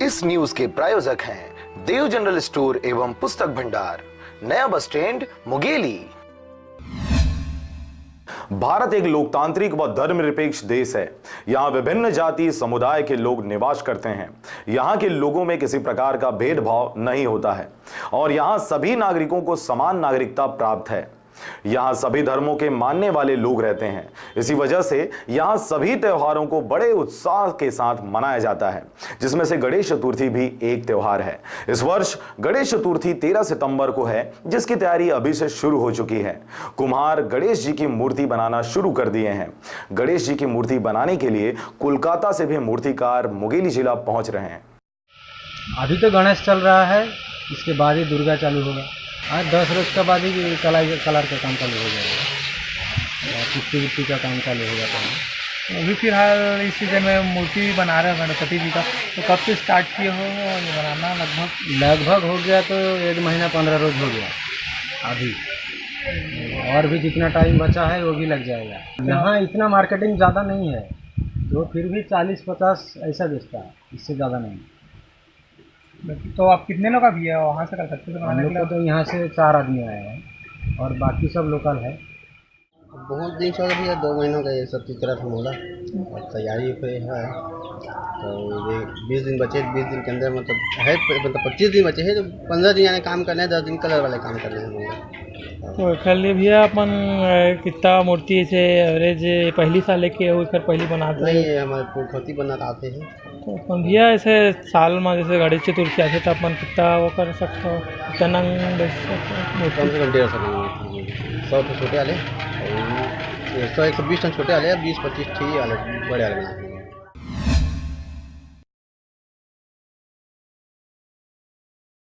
इस न्यूज के प्रायोजक हैं देव जनरल स्टोर एवं पुस्तक भंडार, नया बस स्टैंड, मुंगेली। भारत एक लोकतांत्रिक व धर्मनिरपेक्ष देश है। यहाँ विभिन्न जाति समुदाय के लोग निवास करते हैं। यहाँ के लोगों में किसी प्रकार का भेदभाव नहीं होता है और यहाँ सभी नागरिकों को समान नागरिकता प्राप्त है। यहाँ सभी धर्मों के मानने वाले लोग रहते हैं। इसी वजह से यहाँ सभी त्योहारों को बड़े उत्साह के साथ मनाया जाता है, जिसमें से गणेश चतुर्थी भी एक त्योहार है। इस वर्ष गणेश चतुर्थी 13 सितंबर को है, जिसकी तैयारी अभी से शुरू हो चुकी है। कुम्हार गणेश जी की मूर्ति बनाना शुरू कर दिए हैं। गणेश जी की मूर्ति बनाने के लिए कोलकाता से भी मूर्तिकार मुंगेली जिला पहुंच रहे हैं। अभी तो गणेश चल रहा है, इसके बाद ही दुर्गा चालू होगा। आज 10 रोज के बाद ही कलर का काम चालू हो जाएगा, पुट्टी का काम चालू हो जाता है। अभी फिलहाल इस सीजन में मूर्ति बना रहे हैं गणपति जी का, तो कब से स्टार्ट किए हो ये बनाना? लगभग हो गया तो 1 महीना 15 रोज हो गया अभी, और भी जितना टाइम बचा है वो भी लग जाएगा। यहाँ इतना मार्केटिंग ज़्यादा नहीं है, तो फिर भी 40-50 ऐसा बेचता है, इससे ज़्यादा नहीं। तो आप कितने लोग अभी है वहाँ से कर सकते हो बनाने के लिए? तो यहाँ से 4 आदमी आए हैं और बाकी सब लोकल है। बहुत दिन से भैया 2 महीनों का ये सब की तरफ बोला और तैयारी पे है। तो ये 20 दिन बचे, 20 दिन के अंदर मतलब 25 दिन बचे हैं, तो 15 दिन यानी काम करने हैं, 10 दिन कलर वाले काम करने हैं। तो कल भैया अपन कितना मूर्ति से एवरेज पहली साल लेके फिर पहली बनाते नहीं है, हमारे पुरखौती बनाते आते हैं। तो अपन भैया ऐसे साल में जैसे गणेश चतुर्थी आते तो अपन कितना वो कर सकते हो, कितना कम से कम 150 100 तो छोटे वाले, 100-120 टन छोटे वाले, 20-25 ठीक वाले बड़े वाले बनाते हैं।